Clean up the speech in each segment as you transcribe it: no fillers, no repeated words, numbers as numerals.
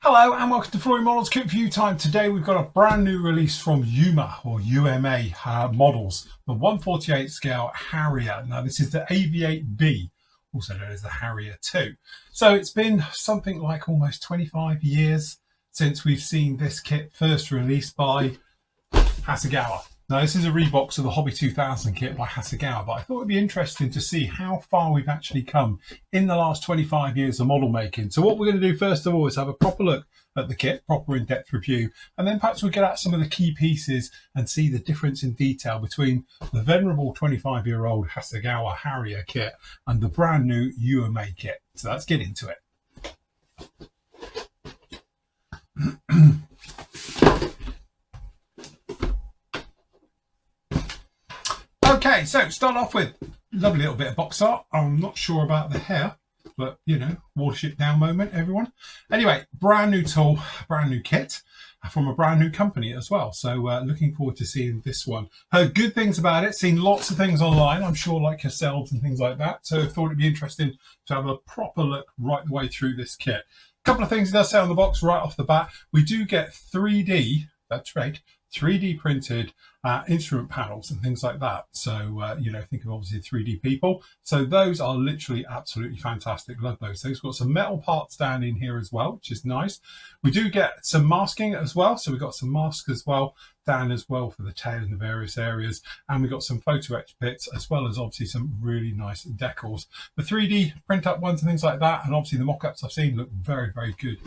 Hello and welcome to Flooring Models Kit Review Time. Today we've got a brand new release from UMA models, the 1/48 scale Harrier. Now this is the AV-8B, also known as the Harrier 2. So it's been something like almost 25 years since we've seen this kit first released by Hasegawa. Now this is a rebox of the Hobby 2000 kit by Hasegawa, but I thought it'd be interesting to see how far we've actually come in the last 25 years of model making. So what we're going to do first of all is have a proper look at the kit, proper in-depth review, and then perhaps we'll get at some of the key pieces and see the difference in detail between the venerable 25-year-old Hasegawa Harrier kit and the brand new UMA kit. So let's get into it. Okay, so start off with lovely little bit of box art. I'm not sure about the hair, but you know, watership down moment, everyone. Anyway, brand new tool, brand new kit from a brand new company as well. So looking forward to seeing this one. Heard good things about it, seen lots of things online, I'm sure, like yourselves and things like that. So I thought it'd be interesting to have a proper look right the way through this kit. A couple of things it does say on the box right off the bat. We do get 3D, that's right, 3D printed instrument panels and things like that. So, you know, think of obviously 3D people. So those are literally absolutely fantastic. Love those things. We've got some metal parts down in here as well, which is nice. We do get some masking as well. So we've got some masks as well down as well for the tail in the various areas. And we've got some photo etch bits as well as obviously some really nice decals. The 3D print up ones and things like that. And obviously the mock-ups I've seen look very, very good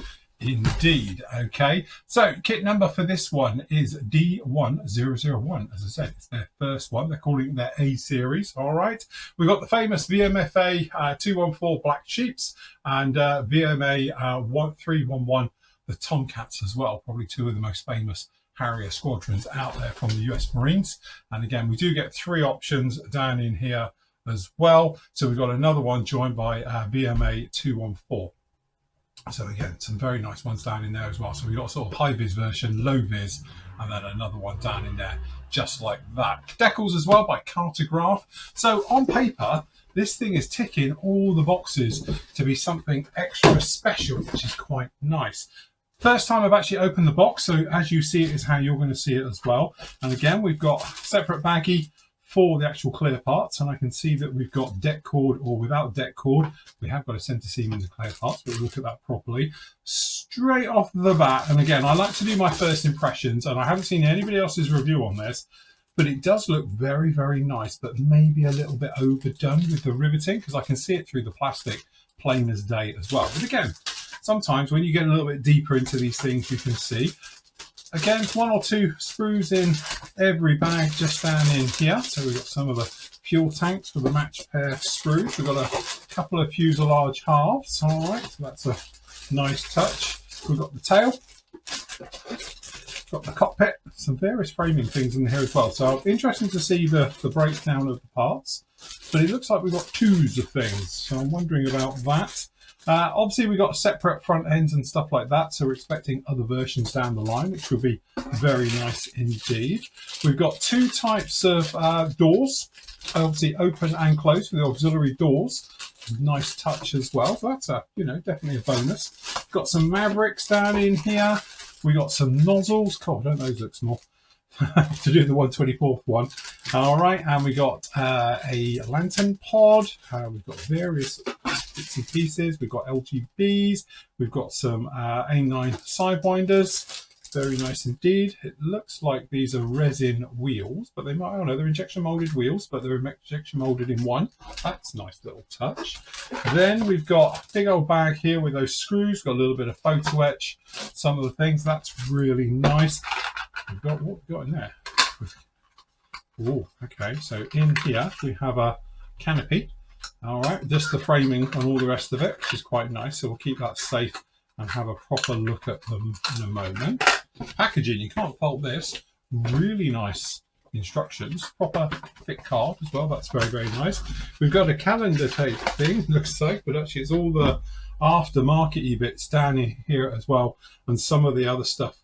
indeed. Okay, so kit number for this one is D1001. As I said, it's their first one. They're calling it their A series. All right, we've got the famous VMFA 214 Black Sheeps and VMA 311 the Tomcats as well, probably two of the most famous Harrier squadrons out there from the US Marines. And again, we do get three options down in here as well. So we've got another one joined by VMA 214. So again, some very nice ones down in there as well. So we've got a sort of high vis version, low vis, and then another one down in there just like that. Decals as well by Cartograph. So on paper, this thing is ticking all the boxes to be something extra special, which is quite nice. First time I've actually opened the box, so as you see it is how you're going to see it as well. And again, we've got separate baggie for the actual clear parts, and I can see that we've got deck cord or without deck cord. We have got a centre seam in the clear parts, but we'll look at that properly straight off the bat. And again, I like to do my first impressions, and I haven't seen anybody else's review on this, but it does look very, very nice, but maybe a little bit overdone with the riveting, because I can see it through the plastic plain as day as well. But again, sometimes when you get a little bit deeper into these things, you can see again, one or two screws in every bag just down in here. So we've got some of the fuel tanks for the match pair screws. We've got a couple of fuselage halves. All right, so that's a nice touch. We've got the tail, got the cockpit, some various framing things in here as well. So interesting to see the breakdown of the parts. But it looks like we've got twos of things. So I'm wondering about that. Obviously, we've got separate front ends and stuff like that, so we're expecting other versions down the line, which will be very nice indeed. We've got two types of doors, obviously open and closed with the auxiliary doors. Nice touch as well. So that's a, you know, definitely a bonus. Got some Mavericks down in here. We got some nozzles. God, don't those look small. To do the 1/24th one. All right, and we got a lantern pod. We've got various bits and pieces. We've got LGBs. We've got some A9 sidewinders. Very nice indeed. It looks like these are resin wheels, but they might, oh no, they're injection molded wheels, but they're injection molded in one. That's a nice little touch. Then we've got a big old bag here with those screws. Got a little bit of photo etch. Some of the things, that's really nice. We've got, what we've got in there? Oh, okay. So in here we have a canopy. All right, just the framing and all the rest of it, which is quite nice. So we'll keep that safe and have a proper look at them in a moment. Packaging, you can't fault this. Really nice instructions. Proper thick card as well. That's very, very nice. We've got a calendar tape thing, looks like, but actually it's all the aftermarket-y bits down in here as well, and some of the other stuff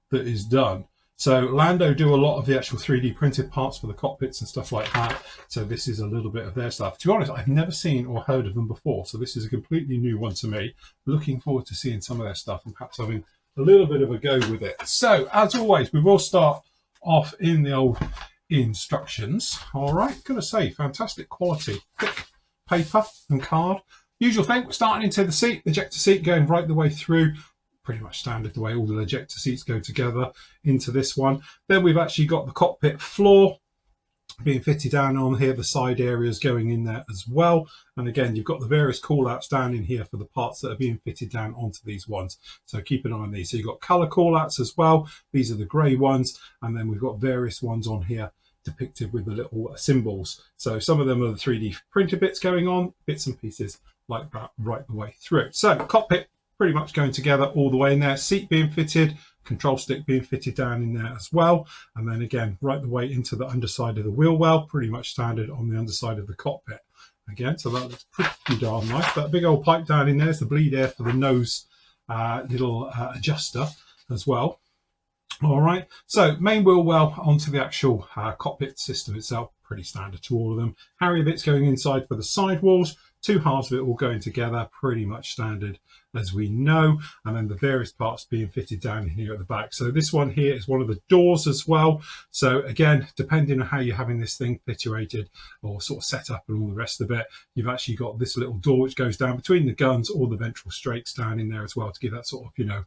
that is done. So Lando do a lot of the actual 3D printed parts for the cockpits and stuff like that. So this is a little bit of their stuff. To be honest, I've never seen or heard of them before. So this is a completely new one to me. Looking forward to seeing some of their stuff and perhaps having a little bit of a go with it. So as always, we will start off in the old instructions. All right, gotta say, fantastic quality. Thick paper and card. Usual thing, we're starting into the seat, ejector seat, going right the way through. Pretty much standard the way all the ejector seats go together into this one. Then we've actually got the cockpit floor being fitted down on here, the side areas going in there as well. And again, you've got the various call outs down in here for the parts that are being fitted down onto these ones. So keep an eye on these. So you've got color call outs as well. These are the gray ones. And then we've got various ones on here depicted with the little symbols. So some of them are the 3D printed bits going on, bits and pieces like that right the way through. So cockpit pretty much going together all the way in there. Seat being fitted, control stick being fitted down in there as well. And then again, right the way into the underside of the wheel well, pretty much standard on the underside of the cockpit. Again, so that looks pretty darn nice. That big old pipe down in there is the bleed air for the nose little adjuster as well. All right, so main wheel well onto the actual cockpit system itself, pretty standard to all of them. Harrier bits going inside for the sidewalls, two halves of it all going together, pretty much standard as we know, and then the various parts being fitted down here at the back. So this one here is one of the doors as well. So again, depending on how you're having this thing situated or sort of set up and all the rest of it, you've actually got this little door which goes down between the guns or the ventral strakes down in there as well to give that sort of, you know,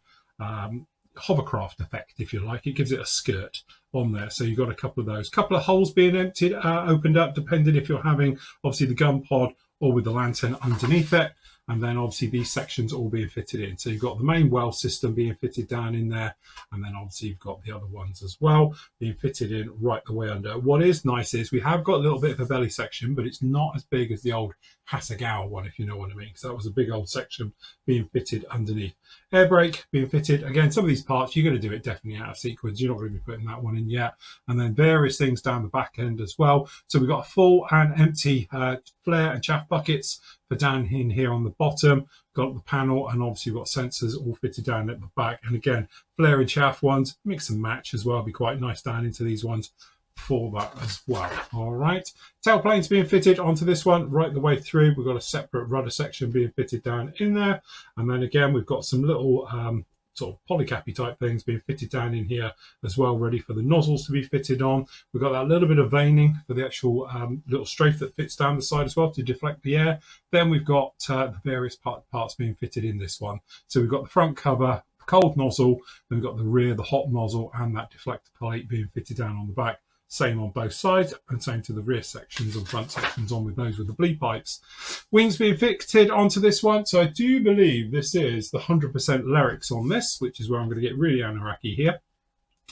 hovercraft effect, if you like. It gives it a skirt on there. So you've got a couple of those. Couple of holes being emptied, opened up, depending if you're having obviously the gun pod or with the lantern underneath it. And then obviously these sections all being fitted in. So you've got the main well system being fitted down in there. And then obviously you've got the other ones as well being fitted in right the way under. What is nice is we have got a little bit of a belly section, but it's not as big as the old Hasegawa one, if you know what I mean. Because that was a big old section being fitted underneath. Air brake being fitted. Again, some of these parts, you're going to do it definitely out of sequence. You're not going to be putting that one in yet. And then various things down the back end as well. So we've got a full and empty flare and chaff buckets for down in here on the bottom. Got the panel, and obviously you've got sensors all fitted down at the back. And again, flare and chaff ones, mix and match as well. Be quite nice down into these ones for that as well. All right, tailplanes being fitted onto this one right the way through. We've got a separate rudder section being fitted down in there, and then again we've got some little sort of polycappy type things being fitted down in here as well, ready for the nozzles to be fitted on. We've got that little bit of veining for the actual little strafe that fits down the side as well to deflect the air. Then we've got the various parts being fitted in this one. So we've got the front cover, the cold nozzle, then we've got the rear, the hot nozzle, and that deflector plate being fitted down on the back. Same on both sides, and same to the rear sections and front sections on with those with the bleed pipes. Wings being fitted onto this one. So I do believe this is the 100% Lyrics on this, which is where I'm going to get really anaraki here.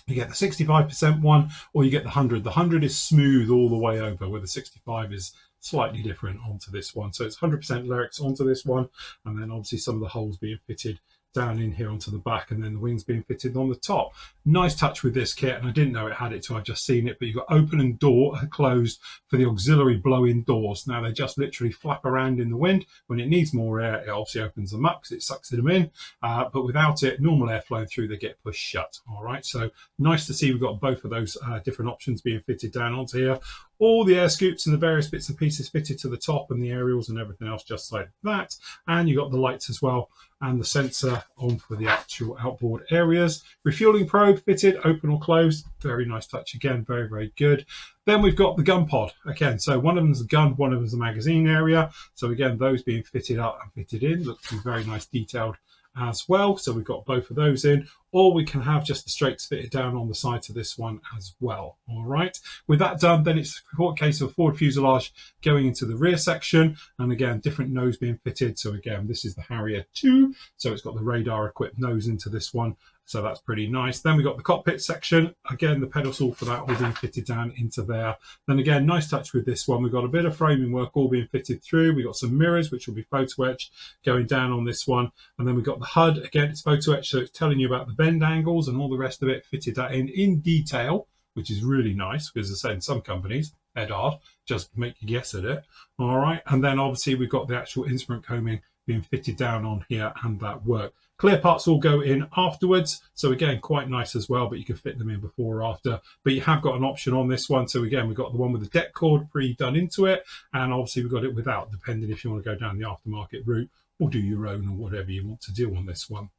You get the 65% one, or you get the 100. The 100 is smooth all the way over, where the 65 is slightly different onto this one. So it's 100% Lyrics onto this one, and then obviously some of the holes being fitted down in here onto the back, and then the wings being fitted on the top. Nice touch with this kit, and I didn't know it had it till I've just seen it, but you've got open and door closed for the auxiliary blow-in doors. Now they just literally flap around in the wind. When it needs more air, it obviously opens them up because it sucks them in, but without it, normal air flowing through, they get pushed shut. All right, so nice to see we've got both of those different options being fitted down onto here. All the air scoops and the various bits and pieces fitted to the top, and the aerials and everything else just like that. And you got the lights as well, and the sensor on for the actual outboard areas. Refueling probe fitted, open or closed. Very nice touch again, very, very good. Then we've got the gun pod again. So one of them is the gun, one of them is the magazine area. So again, those being fitted up and fitted in. Looks to be very nice detailed as well. So we've got both of those in, or we can have just the strakes fitted down on the sides of this one as well. All right, with that done, then it's a case of forward fuselage going into the rear section, and again different nose being fitted. So again, this is the Harrier 2, so it's got the radar equipped nose into this one, so that's pretty nice. Then we got the cockpit section, again the pedal saw for that all being fitted down into there. Then again, nice touch with this one, we've got a bit of framing work all being fitted through. We've got some mirrors which will be photo etched going down on this one, and then we've got the HUD, again it's photo etched, so it's telling you about the bend angles and all the rest of it, fitted that in detail, which is really nice, because as I say, in some companies head hard just make you guess at it. All right, and then obviously we've got the actual instrument combing being fitted down on here, and that work. Clear parts all go in afterwards, so again quite nice as well, but you can fit them in before or after. But you have got an option on this one, so again we've got the one with the deck cord pre-done into it, and obviously we've got it without, depending if you want to go down the aftermarket route or do your own or whatever you want to do on this one.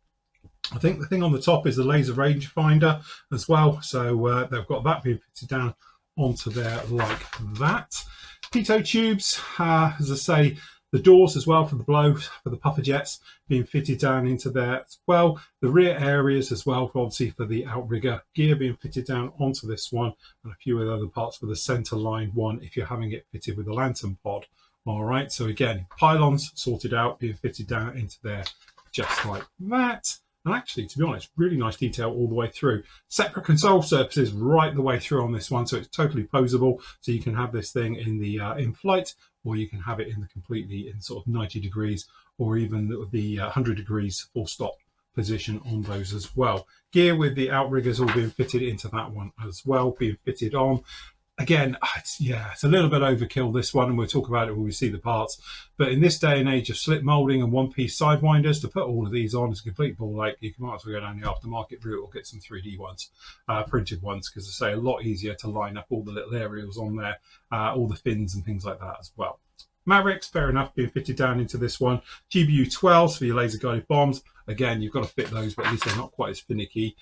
I think the thing on the top is the laser rangefinder as well, so they've got that being fitted down onto there like that. Pitot tubes, as I say, the doors as well for the blow, for the puffer jets being fitted down into there as well. The rear areas as well, obviously for the outrigger gear being fitted down onto this one, and a few of the other parts for the center line one if you're having it fitted with a lantern pod. All right, so again, pylons sorted out, being fitted down into there just like that. And actually, to be honest, really nice detail all the way through. Separate control surfaces right the way through on this one, so it's totally posable. So you can have this thing in the in flight, or you can have it in the completely in sort of 90 degrees, or even the 100 degrees full stop position on those as well. Gear with the outriggers all being fitted into that one as well, being fitted on. Again, it's a little bit overkill, this one, and we'll talk about it when we see the parts. But in this day and age of slip moulding and one-piece sidewinders, to put all of these on is a complete ball ache. You might as well go down the aftermarket route or get some 3D ones, printed ones, because I say a lot easier to line up all the little aerials on there, all the fins and things like that as well. Mavericks, fair enough, being fitted down into this one. GBU-12s for your laser guided bombs. Again, you've got to fit those, but at least they're not quite as finicky.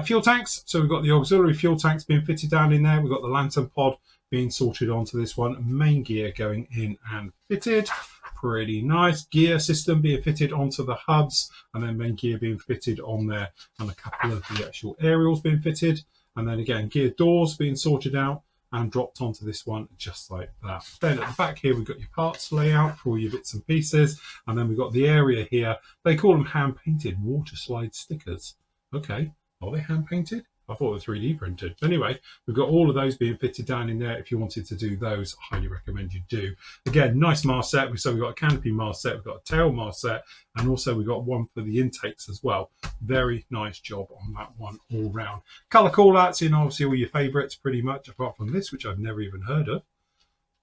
Fuel tanks, so we've got the auxiliary fuel tanks being fitted down in there. We've got the lantern pod being sorted onto this one. Main gear going in and fitted. Pretty nice. Gear system being fitted onto the hubs, and then main gear being fitted on there, and a couple of the actual aerials being fitted. And then again, gear doors being sorted out and dropped onto this one just like that. Then at the back here, we've got your parts layout for all your bits and pieces, and then we've got the area here. They call them hand-painted water slide stickers. Okay, are they hand-painted? I thought they were 3D printed. Anyway, we've got all of those being fitted down in there. If you wanted to do those, I highly recommend you do. Again, nice mast set. So we've got a canopy mast set, we've got a tail mast set, and also we've got one for the intakes as well. Very nice job on that one all round. Colour callouts in obviously all your favourites pretty much, apart from this, which I've never even heard of.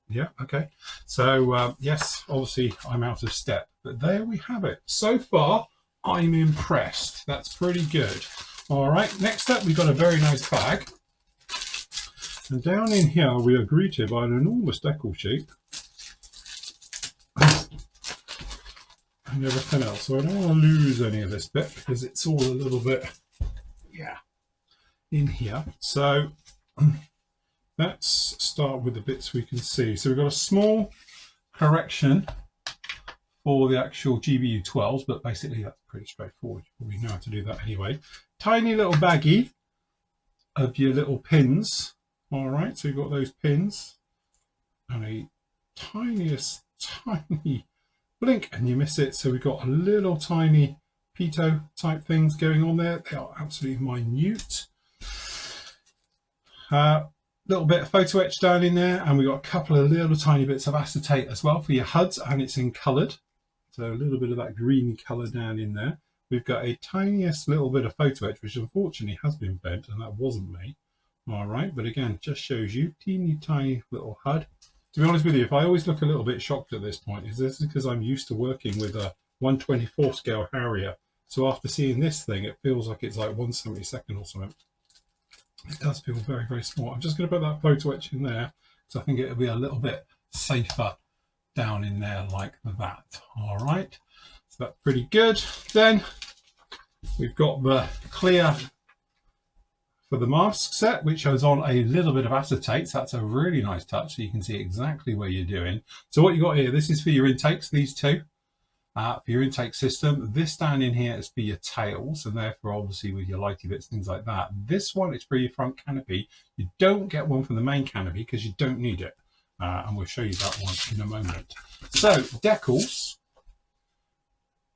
Yeah, okay. So yes, obviously I'm out of step, but there we have it. So far, I'm impressed. That's pretty good. All right, next up, we've got a very nice bag. And down in here, we are greeted by an enormous decal sheet and everything else. So I don't want to lose any of this bit because it's all a little bit, in here. So let's start with the bits we can see. So we've got a small correction for the actual GBU-12s, but basically that's pretty straightforward. You probably know how to do that anyway. Tiny little baggie of your little pins. All right, so you've got those pins and a tiniest tiny blink and you miss it. So we've got a little tiny pitot type things going on there. They are absolutely minute. Little bit of photo etch down in there, and we've got a couple of little tiny bits of acetate as well for your HUDs, and it's in coloured. So a little bit of that greeny colour down in there. We've got a tiniest little bit of photo etch, which unfortunately has been bent, and that wasn't me. All right, but again, just shows you teeny tiny little HUD. To be honest with you, if I always look a little bit shocked at this point, is this because I'm used to working with a 1/24 scale Harrier. So after seeing this thing, it feels like it's like 1/72 or something. It does feel very, very small. I'm just going to put that photo etch in there because I think it'll be a little bit safer down in there like that. All right, so that's pretty good. Then we've got the clear for the mask set, which has on a little bit of acetate. So that's a really nice touch, so you can see exactly where you're doing. So what you got here, this is for your intakes, these two. For your intake system. This down in here is for your tails, and therefore obviously with your lighty bits, things like that. This one is for your front canopy. You don't get one for the main canopy because you don't need it, and we'll show you that one in a moment. So decals,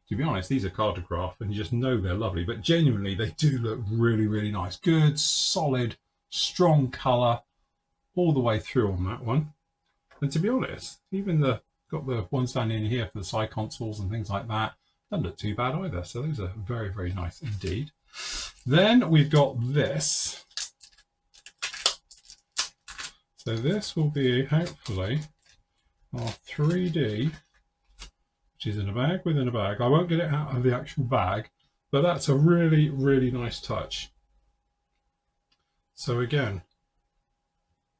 to be honest, these are Cartograph and you just know they're lovely, but genuinely they do look really, really nice. Good, solid, strong colour all the way through on that one. And to be honest, even got the ones down in here for the side consoles and things like that. Doesn't look too bad either. So those are very, very nice indeed. Then we've got this. So this will be hopefully our 3D, which is in a bag within a bag. I won't get it out of the actual bag, but that's a really, really nice touch. So again,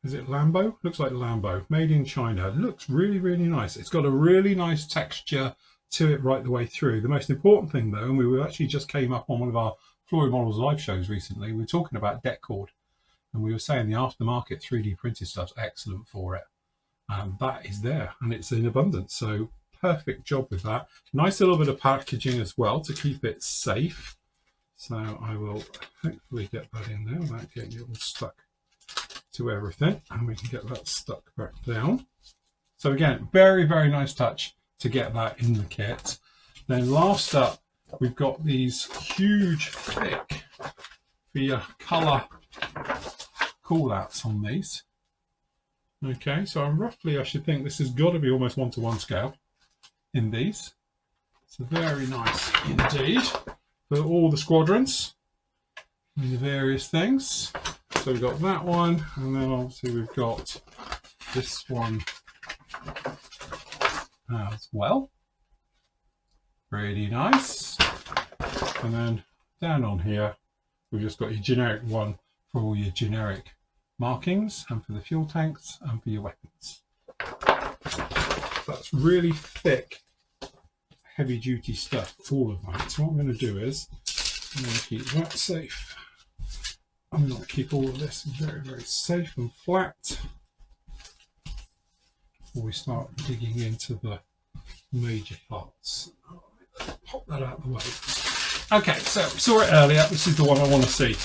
is it Lambo? Looks like Lambo, made in China. It looks really, really nice. It's got a really nice texture to it right the way through. The most important thing though, and we actually just came up on one of our Flory Models live shows recently, we were talking about deck cord, and we were saying the aftermarket 3D printed stuff's excellent for it. That is there, and it's in abundance, so perfect job with that. Nice little bit of packaging as well to keep it safe. So I will hopefully get that in there without getting it all stuck to everything, and we can get that stuck back down. So again, very, very nice touch to get that in the kit. Then last up, we've got these huge, thick for your colour call-outs on these. Okay, so roughly I should think this has got to be almost 1:1 scale in these. So very nice indeed for all the squadrons and the various things. So we've got that one, and then obviously we've got this one as well. Really nice. And then down on here, we've just got your generic one for all your generic markings, and for the fuel tanks, and for your weapons. That's really thick, heavy duty stuff, all of that. So what I'm going to do is, I'm going to keep that safe. I'm going to keep all of this very, very safe and flat before we start digging into the major parts. Pop that out of the way. Okay, so we saw it earlier. This is the one I want to see.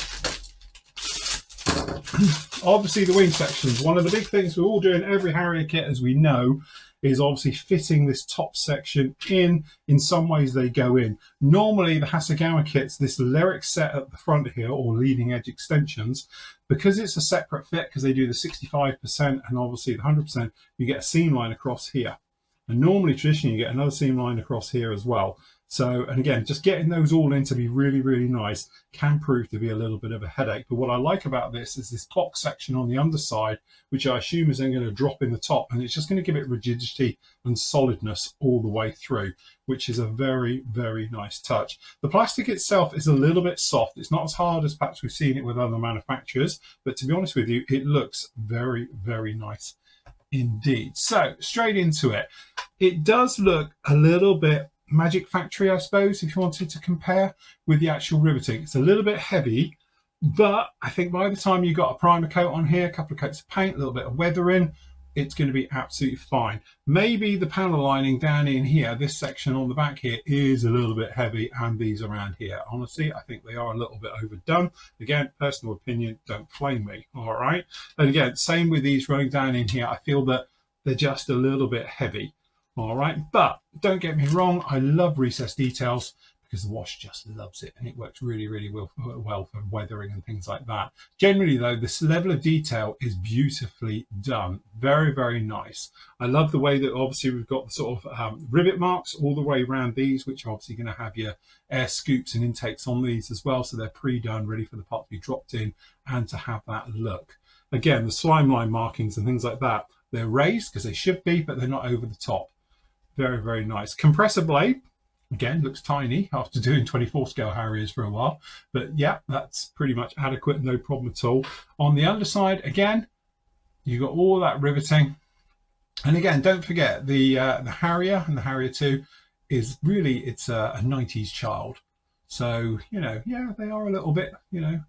Obviously the wing sections, one of the big things we're all doing every Harrier kit, as we know, is obviously fitting this top section in. In some ways they go in. Normally the Hasegawa kits, this lyric set at the front here, or leading edge extensions, because it's a separate fit, because they do the 65% and obviously the 100%, you get a seam line across here. And normally, traditionally, you get another seam line across here as well. So, and again, just getting those all in to be really, really nice can prove to be a little bit of a headache. But what I like about this is this box section on the underside, which I assume is then going to drop in the top, and it's just going to give it rigidity and solidness all the way through, which is a very, very nice touch. The plastic itself is a little bit soft. It's not as hard as perhaps we've seen it with other manufacturers, but to be honest with you, it looks very, very nice indeed. So straight into it. It does look a little bit Magic Factory, I suppose, if you wanted to compare with the actual riveting. It's a little bit heavy, but I think by the time you got a primer coat on here, a couple of coats of paint, a little bit of weathering, it's going to be absolutely fine. Maybe the panel lining down in here, this section on the back here, is a little bit heavy, and these around here, honestly, I think they are a little bit overdone. Again, personal opinion, don't flame me, all right? And again, same with these running down in here, I feel that they're just a little bit heavy. All right, but don't get me wrong, I love recessed details because the wash just loves it, and it works really, really well for weathering and things like that. Generally though, this level of detail is beautifully done. Very, very nice. I love the way that obviously we've got the sort of rivet marks all the way around these, which are obviously going to have your air scoops and intakes on these as well, so they're pre-done, ready for the part to be dropped in and to have that look. Again, the slime line markings and things like that, they're raised because they should be, but they're not over the top. Very, very nice. Compressor blade, again, looks tiny after doing 24 scale Harriers for a while, but yeah, that's pretty much adequate, no problem at all. On the underside, again, you got all that riveting. And again, don't forget the Harrier and the Harrier 2 is really, it's a 90s child. So, you know, yeah, they are a little bit, you know,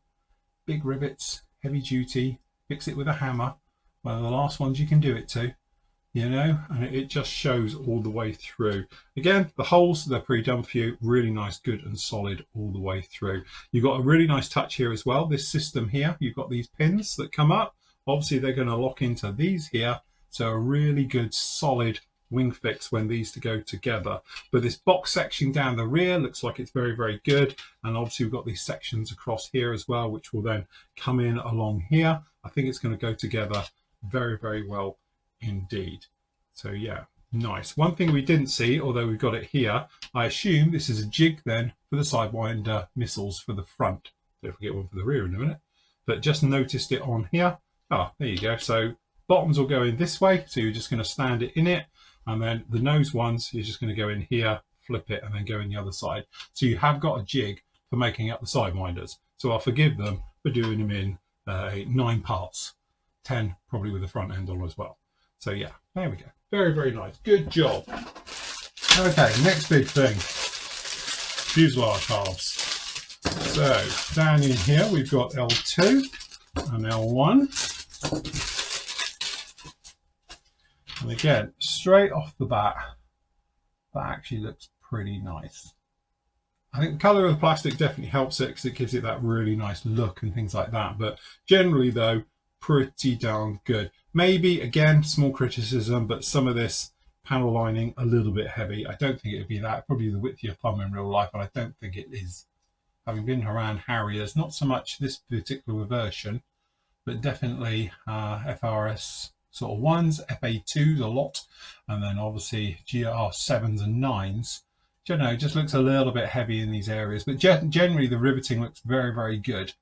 big rivets, heavy duty, fix it with a hammer. One of the last ones you can do it to. You know, and it just shows all the way through. Again, the holes, they're pre-done for you, really nice, good and solid all the way through. You've got a really nice touch here as well. This system here, you've got these pins that come up. Obviously, they're going to lock into these here. So a really good, solid wing fix when these to go together. But this box section down the rear looks like it's very, very good. And obviously, we've got these sections across here as well, which will then come in along here. I think it's going to go together very, very well indeed. So yeah, nice. One thing we didn't see, although we've got it here, I assume this is a jig then for the Sidewinder missiles for the front. Don't forget one for the rear in a minute, but just noticed it on here. Oh, there you go. So bottoms will go in this way, so you're just going to stand it in it, and then the nose ones, you're just going to go in here flip it and then go in the other side. So you have got a jig for making up the sidewinders. So I'll forgive them for doing them in 9 parts, 10 probably with the front end on as well. So yeah, there we go. Very, very nice. Good job. Okay, next big thing, fuselage halves. So down in here we've got L2 and L1. And again, straight off the bat, that actually looks pretty nice. I think the colour of the plastic definitely helps it because it gives it that really nice look and things like that. But generally though, pretty darn good. Maybe, again, small criticism, but some of this panel lining a little bit heavy. I don't think it would be that. Probably the width of your thumb in real life, and I don't think it is. Having been around Harriers, not so much this particular version, but definitely FRS sort of 1s, FA2s a lot, and then obviously GR7s and 9s. You know, it just looks a little bit heavy in these areas, but generally the riveting looks very, very good.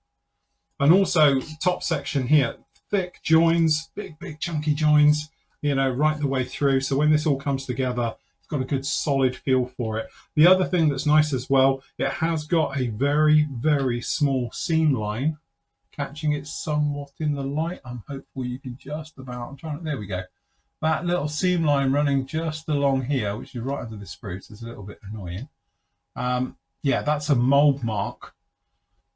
And also top section here, thick joins, big chunky joins, you know, right the way through. So when this all comes together, it's got a good solid feel for it. The other thing that's nice as well, it has got a very, very small seam line, catching it somewhat in the light. I'm hopeful you can just about, there we go. That little seam line running just along here, which is right under the spruce, is a little bit annoying. Yeah, that's a mold mark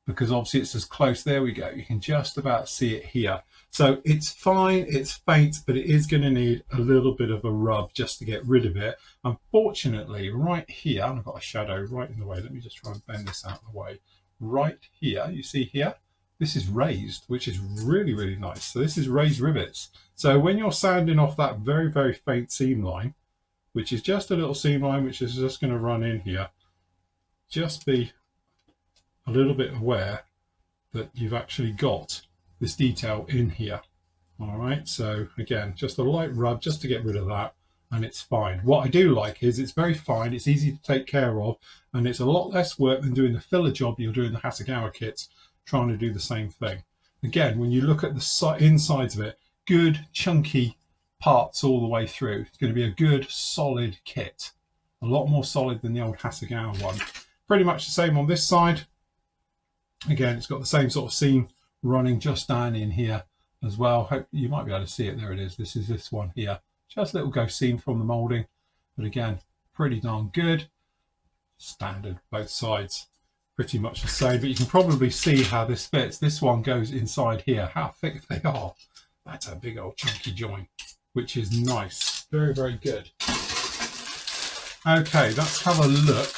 because obviously it's as close. There we go. You can just about see it here. So it's fine, it's faint, but it is going to need a little bit of a rub just to get rid of it. Unfortunately, right here, and I've got a shadow right in the way. Let me just try and bend this out of the way. Right here, you see here, this is raised, which is really, really nice. So this is raised rivets. So when you're sanding off that very, very faint seam line, which is just a little seam line, which is just going to run in here, just be a little bit aware that you've actually got this detail in here. All right, so again, just a light rub just to get rid of that, and it's fine. What I do like is it's very fine, it's easy to take care of, and it's a lot less work than doing the filler job you'll do in the Hasegawa kits, trying to do the same thing. Again, when you look at the insides of it, good chunky parts all the way through. It's going to be a good solid kit, a lot more solid than the old Hasegawa one. Pretty much the same on this side. Again, it's got the same sort of seam running just down in here as well. Hope you might be able to see it. There it is. This is this one here. Just a little ghost seam from the moulding, but again, pretty darn good. Standard both sides, pretty much the same, but you can probably see how this fits. This one goes inside here. How thick they are. That's a big old chunky joint, which is nice. Very, very good. Okay, let's have a look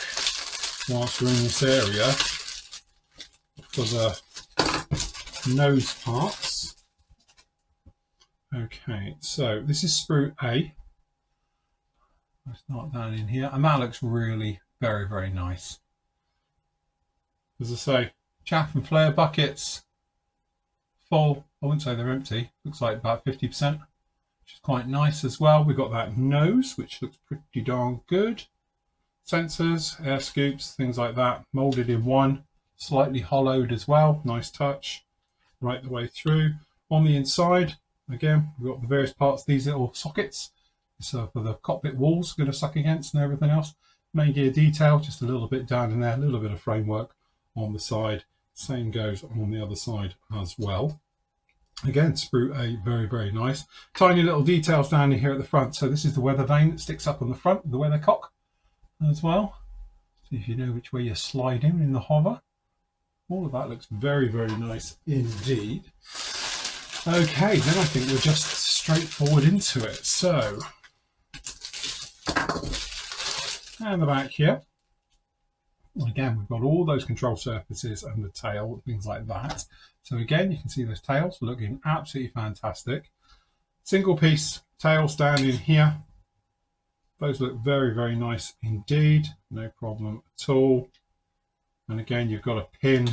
whilst we're in this area for the nose parts. Okay, so this is sprue A. Let's start down in here, and that looks really very, very nice. As I say, chaff and flare buckets full. I wouldn't say they're empty. Looks like about 50%, which is quite nice as well. We've got that nose, which looks pretty darn good. Sensors, air scoops, things like that, molded in one, slightly hollowed as well. Nice touch right the way through. On the inside, again, we've got the various parts, these little sockets. So for the cockpit walls, going to suck against and everything else. Main gear detail, just a little bit down in there, a little bit of framework on the side. Same goes on the other side as well. Again, sprue A, very, very nice. Tiny little details down in here at the front. So this is the weather vane that sticks up on the front of the weather cock as well. See if you know which way you're sliding in the hover. All of that looks very, very nice indeed. Okay, then I think we're just straightforward into it. So, and the back here. Again, we've got all those control surfaces and the tail and things like that. So again, you can see those tails looking absolutely fantastic. Single piece tails down in here. Those look very, very nice indeed. No problem at all. And again, you've got a pin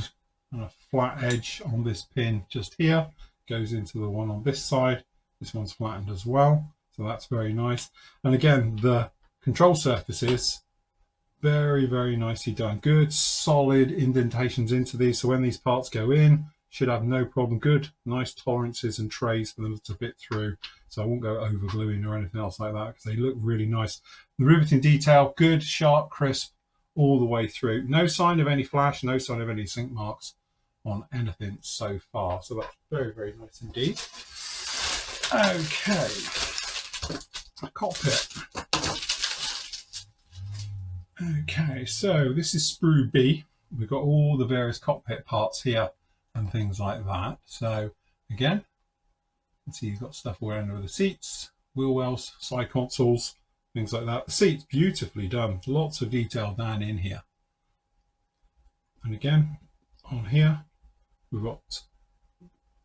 and a flat edge on this pin just here. Goes into the one on this side. This one's flattened as well. So that's very nice. And again, the control surfaces, very, very nicely done. Good, solid indentations into these. So when these parts go in, should have no problem. Good, nice tolerances and trays for them to fit through. So I won't go over gluing or anything else like that because they look really nice. The riveting detail, good, sharp, crisp all the way through. No sign of any flash, no sign of any sink marks on anything so far. So that's very, very nice indeed. Okay, cockpit. Okay, so this is sprue B. We've got all the various cockpit parts here and things like that. So again, you can see you've got stuff all under the seats, wheel wells, side consoles, things like that. The seats beautifully done, lots of detail down in here. And again, on here, we've got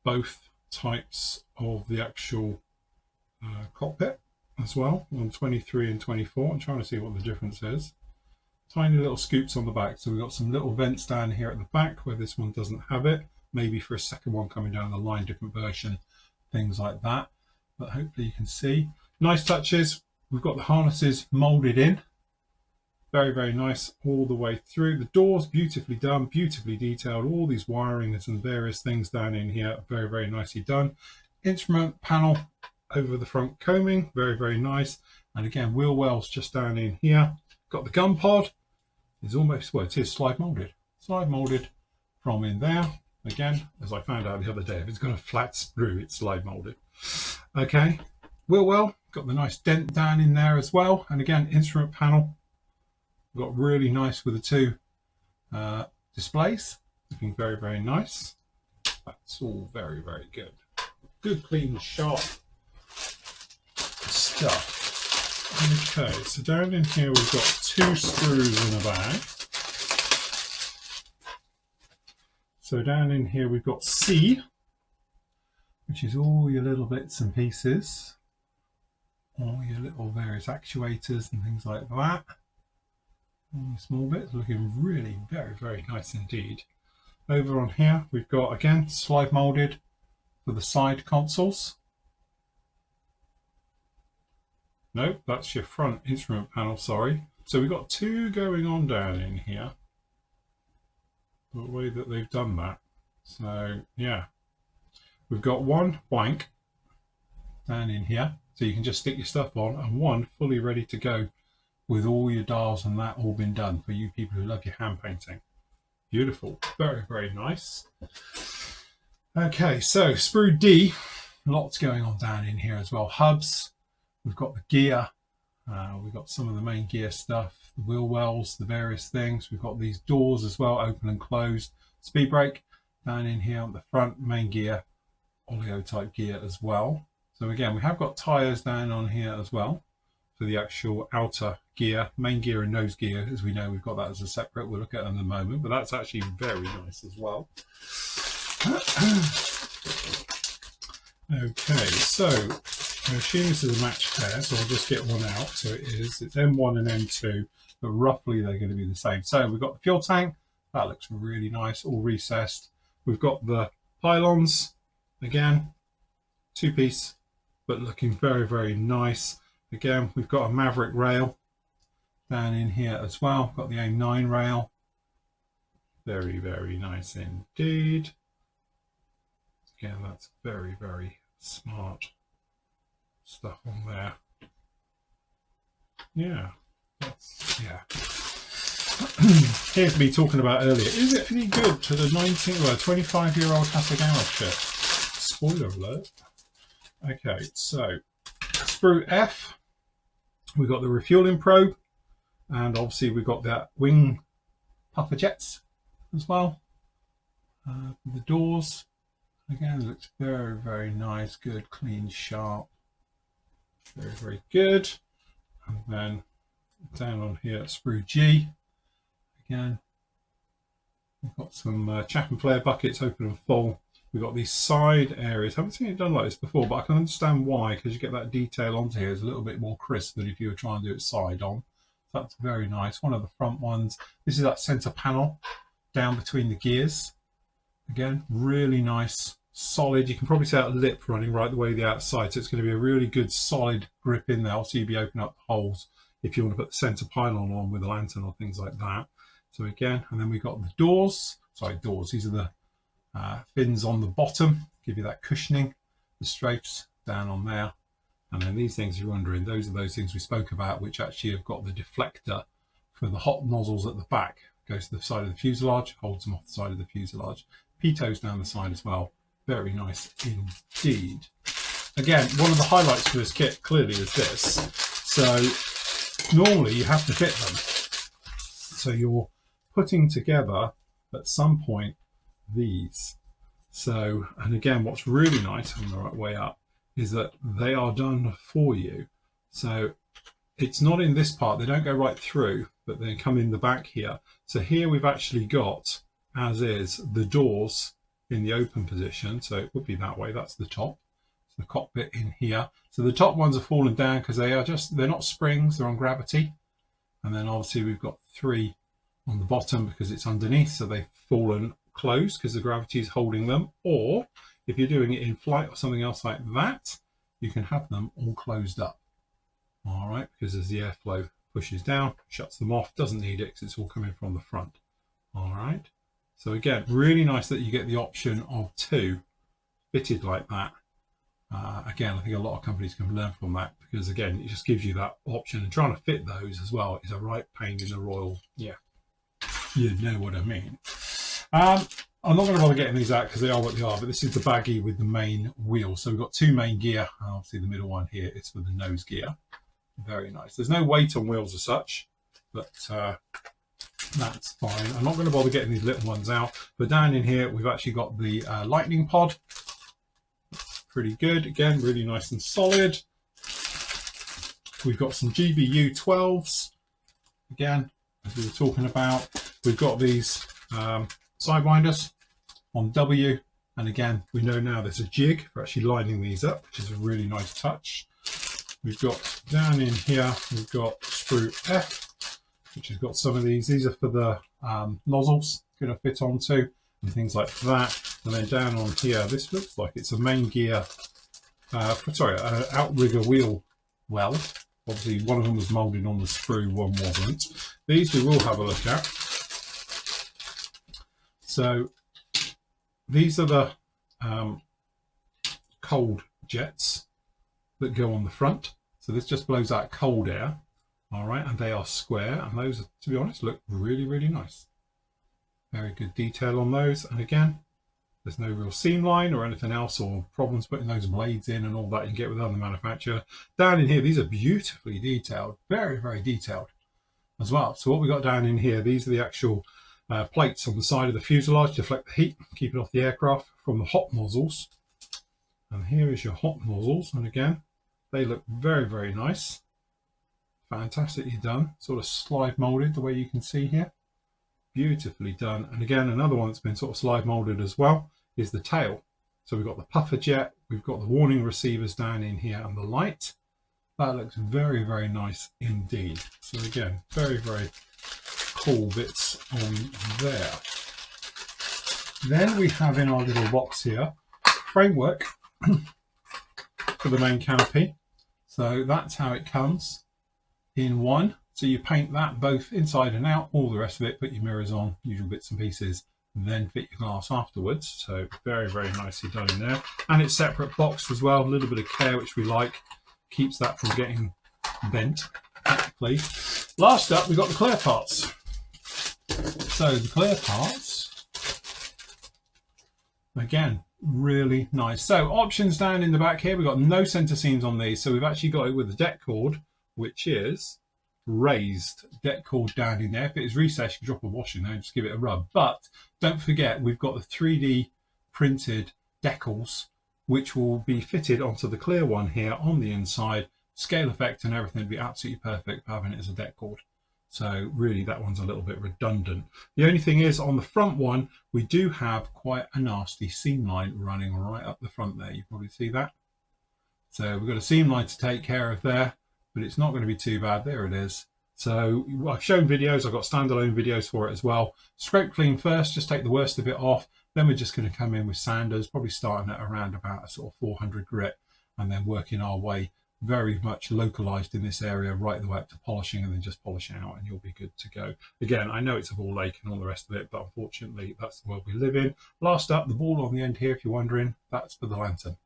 both types of the actual cockpit as well, on 23 and 24. I'm trying to see what the difference is. Tiny little scoops on the back. So we've got some little vents down here at the back where this one doesn't have it. Maybe for a second one coming down the line, different version, things like that. But hopefully you can see. Nice touches. We've got the harnesses molded in. Very, very nice all the way through. The doors beautifully done, beautifully detailed. All these wiring and some various things down in here. Very, very nicely done. Instrument panel over the front coaming. Very, very nice. And again, wheel wells just down in here. Got the gun pod. It's almost, well, it is slide molded. Slide molded from in there. Again, as I found out the other day, if it's got a flat sprue, it's slide molded. Okay, wheel well, got the nice dent down in there as well. And again, instrument panel, got really nice with the two displays. Looking very, very nice. That's all very, very good. Good, clean, sharp stuff. Okay, so down in here we've got 2 sprues in a bag. So down in here we've got C, which is all your little bits and pieces, all your little various actuators and things like that. All the small bits looking really very, very nice indeed. Over on here we've got, again, slide molded for the side consoles. Nope, that's your front instrument panel, sorry. So we've got 2 going on down in here. The way that they've done that. So yeah, we've got 1 blank down in here. So you can just stick your stuff on, and 1 fully ready to go with all your dials and that all been done for you people who love your hand painting. Beautiful, very, very nice. Okay, so sprue D, lots going on down in here as well. Hubs. We've got the gear, we've got some of the main gear stuff, the wheel wells, the various things. We've got these doors as well, open and closed. Speed brake down in here on the front, main gear, oleo type gear as well. So again, we have got tyres down on here as well for the actual outer gear, main gear and nose gear. As we know, we've got that as a separate, we'll look at it in a moment, but that's actually very nice as well. Okay, so I assume this is a match pair, so I'll just get one out. So it's M1 and M2, but roughly they're going to be the same. So we've got the fuel tank, that looks really nice, all recessed. We've got the pylons, again, 2-piece, but looking very, very nice. Again, we've got a Maverick rail down in here as well. Got the A9 rail, very, very nice indeed. Again, that's very, very smart stuff on there. Yeah, that's, yeah. Here's me talking about earlier. Is it any good to the 25-year-old Hasagawa ship? Spoiler alert. Okay, so sprue F, we've got the refueling probe, and obviously we've got that wing puffer jets as well. The doors, again, looks very, very nice, good, clean, sharp. Very, very good. And then down on here, sprue G. Again, we've got some chap and flare buckets open and full. We've got these side areas. I haven't seen it done like this before, but I can understand why, because you get that detail onto here. It's a little bit more crisp than if you were trying to do it side on. So that's very nice. One of the front ones. This is that center panel down between the gears. Again, really nice. Solid. You can probably see that lip running right the way the outside, so it's going to be a really good solid grip in there. So you'll be opening up the holes if you want to put the center pylon on with a lantern or things like that. So again, and then we've got the doors. Sorry, doors. These are the fins on the bottom, give you that cushioning, the strapes down on there. And then these things you're wondering, those are those things we spoke about, which actually have got the deflector for the hot nozzles at the back. Goes to the side of the fuselage, holds them off the side of the fuselage. Pitos down the side as well. Very nice indeed. Again, one of the highlights for this kit clearly is this. So normally you have to fit them. So you're putting together at some point these. So, and again, what's really nice on the right way up is that they are done for you. So it's not in this part, they don't go right through, but they come in the back here. So here we've actually got, as is, the doors in the open position. So it would be that way, that's the top. So the cockpit in here. So the top ones are falling down because they're not springs, they're on gravity. And then obviously we've got 3 on the bottom because it's underneath, so they've fallen closed because the gravity is holding them. Or if you're doing it in flight or something else like that, you can have them all closed up. All right, because as the airflow pushes down, shuts them off, doesn't need it because it's all coming from the front. All right, so again, really nice that you get the option of 2 fitted like that. Again, I think a lot of companies can learn from that because again, it just gives you that option, and trying to fit those as well is a right pain in the royal. Yeah, you know what I mean. I'm not going to bother getting these out because they are what they are, but this is the baggie with the main wheel. So we've got 2 main gear, and obviously the middle one here is for the nose gear. Very nice. There's no weight on wheels as such, but that's fine. I'm not going to bother getting these little ones out, but down in here we've actually got the lightning pod. Pretty good. Again, really nice and solid. We've got some GBU 12s. Again, as we were talking about, we've got these sidewinders on W, and again, we know now there's a jig for actually lining these up, which is a really nice touch. We've got down in here, we've got sprue F, which has got some of these. These are for the nozzles, going to fit onto, and things like that. And then down on here, this looks like it's a main gear, outrigger wheel well. Obviously, one of them was moulded on the sprue, one wasn't. These we will have a look at. So these are the cold jets that go on the front. So this just blows out cold air. All right, and they are square, and those, to be honest, look really, really nice. Very good detail on those. And again, there's no real seam line or anything else, or problems putting those blades in and all that you can get with other manufacturer. Down in here, these are beautifully detailed, very, very detailed as well. So what we got down in here, these are the actual plates on the side of the fuselage to deflect the heat, keep it off the aircraft from the hot nozzles. And here is your hot nozzles, and again, they look very, very nice. Fantastically done, sort of slide molded the way you can see here. Beautifully done. And again, another one that's been sort of slide molded as well is the tail. So we've got the puffer jet, we've got the warning receivers down in here, and the light. That looks very, very nice indeed. So again, very, very cool bits on there. Then we have in our little box here framework for the main canopy. So that's how it comes in one. So you paint that both inside and out, all the rest of it, put your mirrors on, usual bits and pieces, and then fit your glass afterwards. So very, very nicely done in there. And it's separate boxed as well, a little bit of care, which we like, keeps that from getting bent practically. Last up, we've got the clear parts. So the clear parts, again, really nice. So options down in the back here, we've got no center seams on these. So we've actually got it with a deck cord, which is raised deck cord down in there. If it is recessed, you can drop a wash in there and just give it a rub. But don't forget, we've got the 3D printed decals, which will be fitted onto the clear one here on the inside. Scale effect and everything would be absolutely perfect for having it as a deck cord. So really that one's a little bit redundant. The only thing is on the front one, we do have quite a nasty seam line running right up the front there. You probably see that. So we've got a seam line to take care of there, but it's not going to be too bad. There it is. So I've shown videos, I've got standalone videos for it as well. Scrape clean first, just take the worst of it off. Then we're just going to come in with sanders, probably starting at around about a sort of 400 grit, and then working our way very much localized in this area right the way up to polishing, and then just polish it out and you'll be good to go. Again, I know it's a ball lake and all the rest of it, but unfortunately that's the world we live in. Last up, the ball on the end here, if you're wondering, that's for the lantern.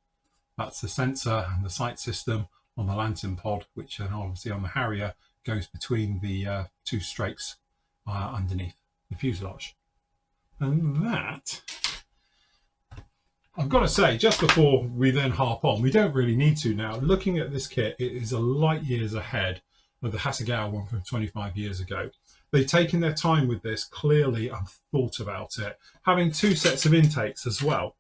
That's the sensor and the sight system on the lantern pod, which obviously on the Harrier goes between the two strakes underneath the fuselage. And that, I've got to say, just before we then harp on, we don't really need to now. Looking at this kit, it is a light years ahead of the Hasegawa one from 25 years ago. They've taken their time with this, clearly, and thought about it. Having two sets of intakes as well.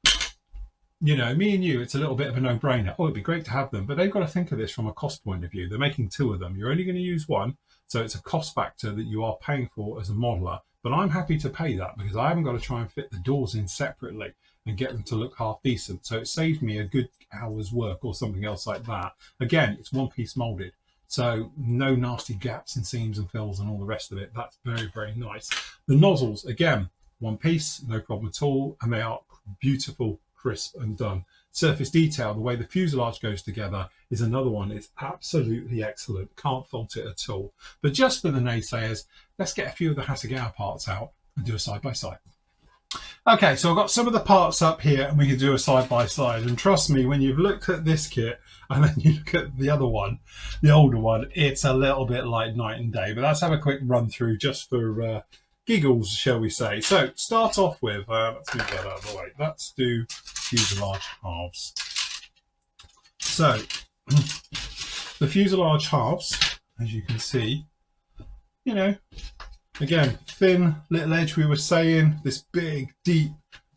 You know, me and you, it's a little bit of a no-brainer. Oh, it'd be great to have them, but they've got to think of this from a cost point of view. They're making two of them. You're only going to use one, so it's a cost factor that you are paying for as a modeler. But I'm happy to pay that because I haven't got to try and fit the doors in separately and get them to look half decent. So it saved me a good hour's work or something else like that. Again, it's one piece molded, so no nasty gaps and seams and fills and all the rest of it. That's very, very nice. The nozzles, again, one piece, no problem at all, and they are beautiful, crisp and done. Surface detail, the way the fuselage goes together, is another one. It's absolutely excellent. Can't fault it at all. But just for the naysayers, let's get a few of the Hasegawa parts out and do a side-by-side. Okay, so I've got some of the parts up here and we can do a side-by-side. And trust me, when you've looked at this kit and then you look at the other one, the older one, it's a little bit like night and day. But let's have a quick run through just for giggles, shall we say. So start off with, let's move that out of the way. Let's do fuselage halves. So the fuselage halves, as you can see, you know, again, thin little edge, we were saying, this big, deep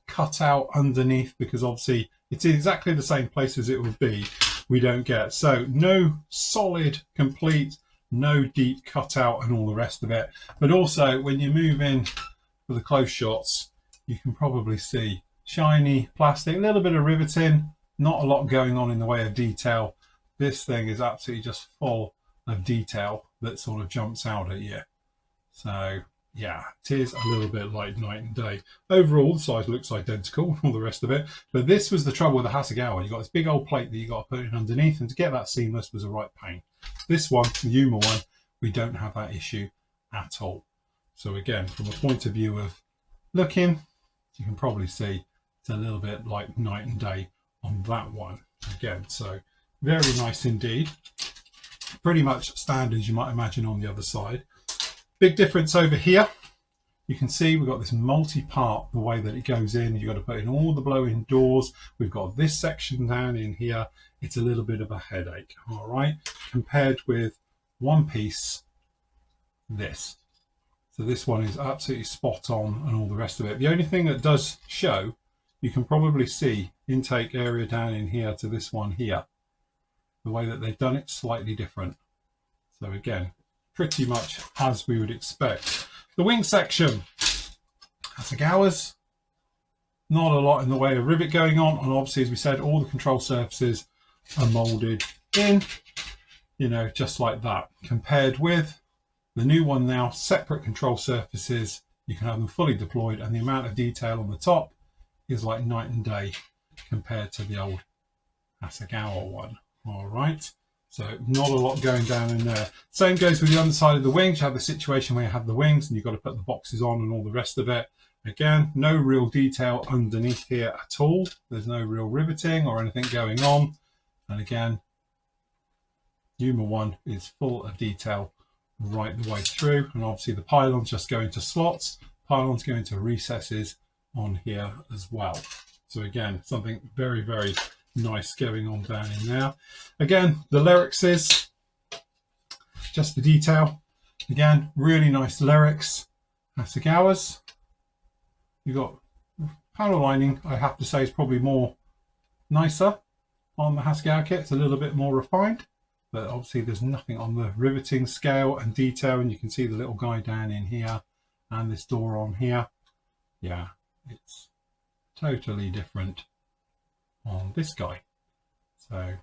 cutout underneath, because obviously it's exactly the same place as it would be. We don't get, so no solid, complete, no deep cutout and all the rest of it. But also when you move in for the close shots, you can probably see shiny plastic, a little bit of riveting, not a lot going on in the way of detail. This thing is absolutely just full of detail that sort of jumps out at you. So yeah, it is a little bit like night and day. Overall, the size looks identical and all the rest of it. But this was the trouble with the Hasegawa. You've got this big old plate that you got to put in underneath, and to get that seamless was a right pain. This one, the Yuma one, we don't have that issue at all. So again, from a point of view of looking, you can probably see it's a little bit like night and day on that one. Again, so very nice indeed. Pretty much standard, as you might imagine, on the other side. Big difference over here. You can see we've got this multi-part, the way that it goes in. You've got to put in all the blow-in doors. We've got this section down in here. It's a little bit of a headache, all right, compared with one piece, this. So this one is absolutely spot on and all the rest of it. The only thing that does show, you can probably see intake area down in here to this one here. The way that they've done it, slightly different. So again, pretty much as we would expect. The wing section, Hasegawa's, not a lot in the way of rivet going on, and obviously, as we said, all the control surfaces are molded in, you know, just like that. Compared with the new one now, separate control surfaces, you can have them fully deployed, and the amount of detail on the top is like night and day compared to the old Hasegawa one. All right. So not a lot going down in there. Same goes with the underside of the wings. You have the situation where you have the wings and you've got to put the boxes on and all the rest of it. Again, no real detail underneath here at all. There's no real riveting or anything going on. And again, Yuma one is full of detail right the way through. And obviously the pylons just go into slots. Pylons go into recesses on here as well. So again, something very, very nice going on down in there. Again, the lyrics is just the detail. Again, really nice lyrics. Hasegawa's. You've got panel lining, I have to say, is probably more nicer on the Hasegawa kit. It's a little bit more refined, but obviously there's nothing on the riveting scale and detail, and you can see the little guy down in here and this door on here. Yeah, it's totally different on this guy. So a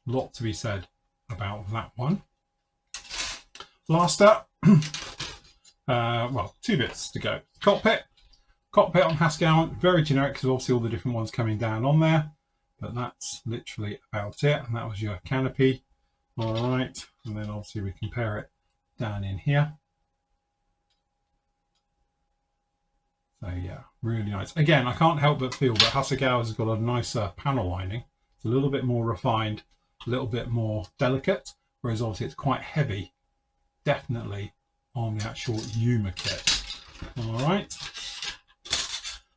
lot to be said about that one. Last up, well, two bits to go. Cockpit on Hasegawa, very generic because obviously all the different ones coming down on there, but that's literally about it. And that was your canopy All right, and then obviously we compare it down in here. So yeah, really nice. Again, I can't help but feel that Hasegawa has got a nicer panel lining. It's a little bit more refined, a little bit more delicate, whereas obviously it's quite heavy, definitely on the actual Yuma kit. All right.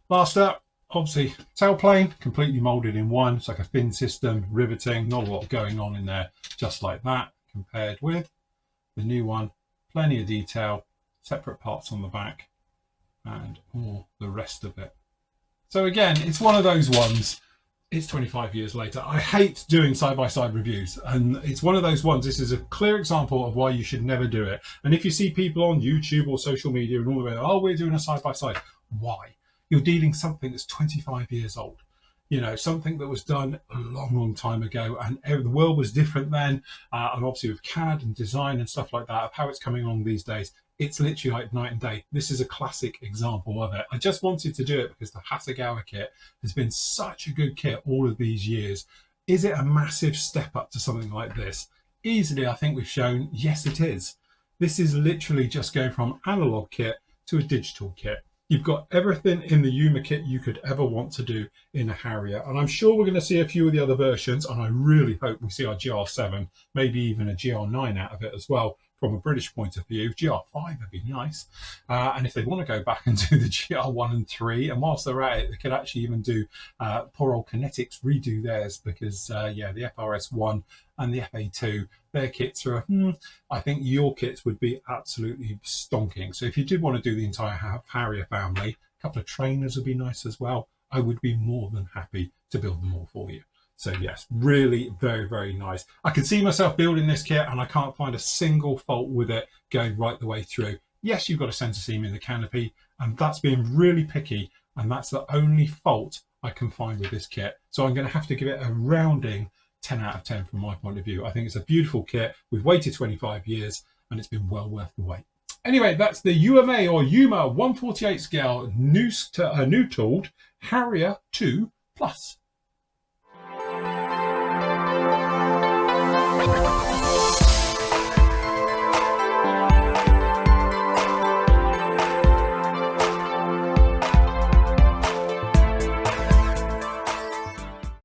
Last up, obviously tailplane, completely molded in one. It's like a fin system, riveting, not a lot going on in there, just like that, compared with the new one. Plenty of detail, separate parts on the back, and all the rest of it. So again, it's one of those ones, it's 25 years later. I hate doing side-by-side reviews, and it's one of those ones, this is a clear example of why you should never do it. And if you see people on YouTube or social media and all the way, oh, we're doing a side-by-side, why? You're dealing something that's 25 years old. You know, something that was done a long, long time ago, and the world was different then. And obviously with CAD and design and stuff like that, of how it's coming along these days, it's literally like night and day. This is a classic example of it. I just wanted to do it because the Hasegawa kit has been such a good kit all of these years. Is it a massive step up to something like this? Easily, I think we've shown, yes, it is. This is literally just going from analog kit to a digital kit. You've got everything in the Yuma kit you could ever want to do in a Harrier. And I'm sure we're going to see a few of the other versions, and I really hope we see our GR7, maybe even a GR9 out of it as well. From a British point of view, GR5 would be nice. And if they want to go back and do the GR1 and 3, and whilst they're at it, they could actually even do poor old Kinetics redo theirs, because yeah, the FRS1 and the FA2, their kits are, I think your kits would be absolutely stonking. So if you did want to do the entire Harrier family, a couple of trainers would be nice as well. I would be more than happy to build them all for you. So yes, really very, very nice. I can see myself building this kit, and I can't find a single fault with it going right the way through. Yes, you've got a center seam in the canopy, and that's being really picky, and that's the only fault I can find with this kit. So I'm going to have to give it a rounding 10 out of 10 from my point of view. I think it's a beautiful kit. We've waited 25 years, and it's been well worth the wait. Anyway, that's the UMA or Yuma 148 scale new tooled Harrier 2 Plus.